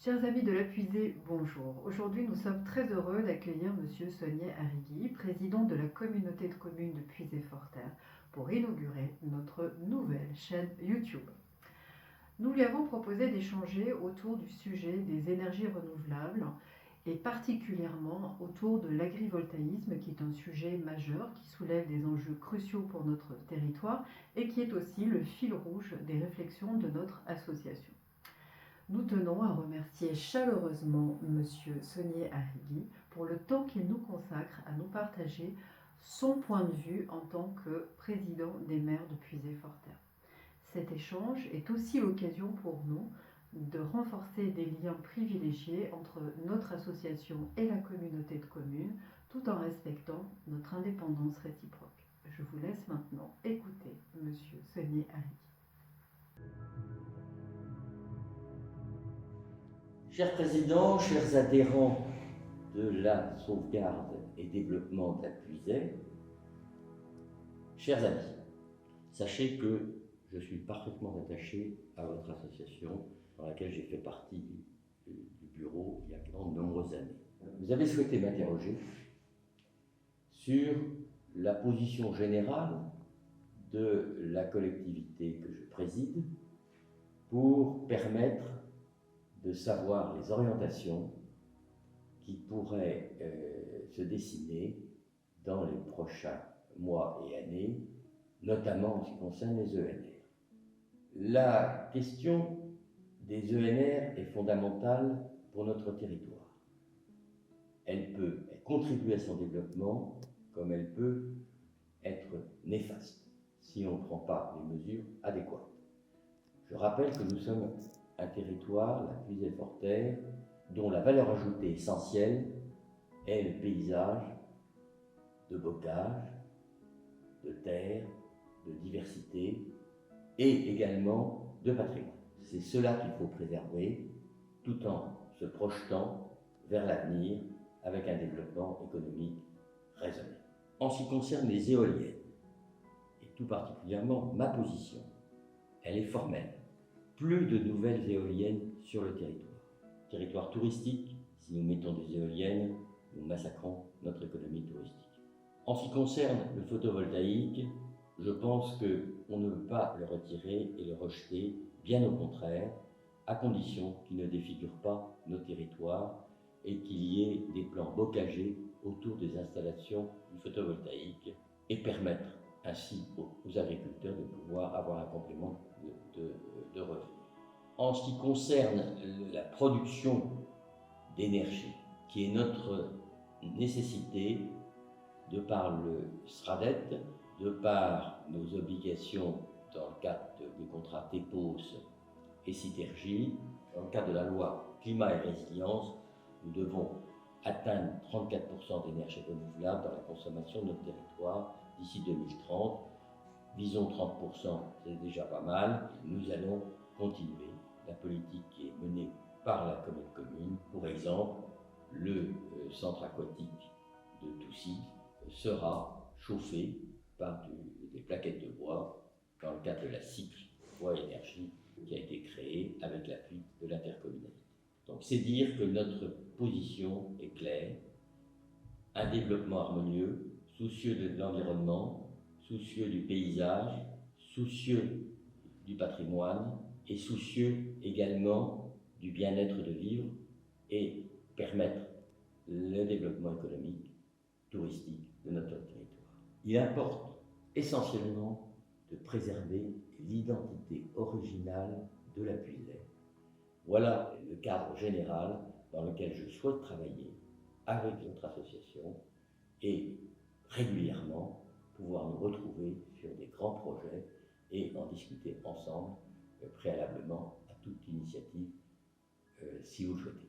Chers amis de la Puisée, bonjour. Aujourd'hui, nous sommes très heureux d'accueillir Monsieur Saunier Arrigui, président de la communauté de communes de Puisée-Forterre, pour inaugurer notre nouvelle chaîne YouTube. Nous lui avons proposé d'échanger autour du sujet des énergies renouvelables et particulièrement autour de l'agrivoltaïsme, qui est un sujet majeur qui soulève des enjeux cruciaux pour notre territoire et qui est aussi le fil rouge des réflexions de notre association. Nous tenons à remercier chaleureusement Monsieur Saunier Arrigui pour le temps qu'il nous consacre à nous partager son point de vue en tant que président des maires de Puisée-Forterre. Cet échange est aussi l'occasion pour nous de renforcer des liens privilégiés entre notre association et la communauté de communes, tout en respectant notre indépendance réciproque. Je vous laisse maintenant écouter Monsieur Saunier Arrigui. Chers présidents, chers adhérents de la sauvegarde et développement de la Puisée, chers amis, sachez que je suis parfaitement attaché à votre association dans laquelle j'ai fait partie du bureau il y a de nombreuses années. Vous avez souhaité m'interroger sur la position générale de la collectivité que je préside pour permettre de savoir les orientations qui pourraient se dessiner dans les prochains mois et années, notamment en ce qui concerne les ENR. La question des ENR est fondamentale pour notre territoire. Elle peut contribuer à son développement comme elle peut être néfaste si on ne prend pas les mesures adéquates. Je rappelle que nous sommes un territoire, la Puisée-Forterre, dont la valeur ajoutée essentielle est le paysage de bocage, de terre, de diversité et également de patrimoine. C'est cela qu'il faut préserver tout en se projetant vers l'avenir avec un développement économique raisonnable. En ce qui concerne les éoliennes, et tout particulièrement ma position, elle est formelle. Plus de nouvelles éoliennes sur le territoire. Territoire touristique, si nous mettons des éoliennes, nous massacrons notre économie touristique. En ce qui concerne le photovoltaïque, je pense qu'on ne veut pas le retirer et le rejeter, bien au contraire, à condition qu'il ne défigure pas nos territoires et qu'il y ait des plans bocagers autour des installations du photovoltaïque et permettre ainsi aux agriculteurs de pouvoir avoir un complément de revenus. En ce qui concerne la production d'énergie, qui est notre nécessité de par le SRADET, de par nos obligations dans le cadre des contrats TEPOS et Citergie, dans le cadre de la loi Climat et Résilience, nous devons atteindre 34% d'énergie renouvelable dans la consommation de notre territoire d'ici 2030. Visons 30%, c'est déjà pas mal. Nous allons continuer la politique qui est menée par la commune. Pour exemple, le centre aquatique de Toussy sera chauffé par des plaquettes de bois dans le cadre de la cycle bois-énergie qui a été créée avec l'appui de l'intercommunalité. Donc c'est dire que notre position est claire, un développement harmonieux, soucieux de l'environnement, soucieux du paysage, soucieux du patrimoine et soucieux également du bien-être de vivre et permettre le développement économique, touristique de notre territoire. Il importe essentiellement de préserver l'identité originale de la Puisée. Voilà le cadre général dans lequel je souhaite travailler avec notre association et régulièrement pouvoir nous retrouver sur des grands projets et en discuter ensemble préalablement à toute initiative si vous le souhaitez.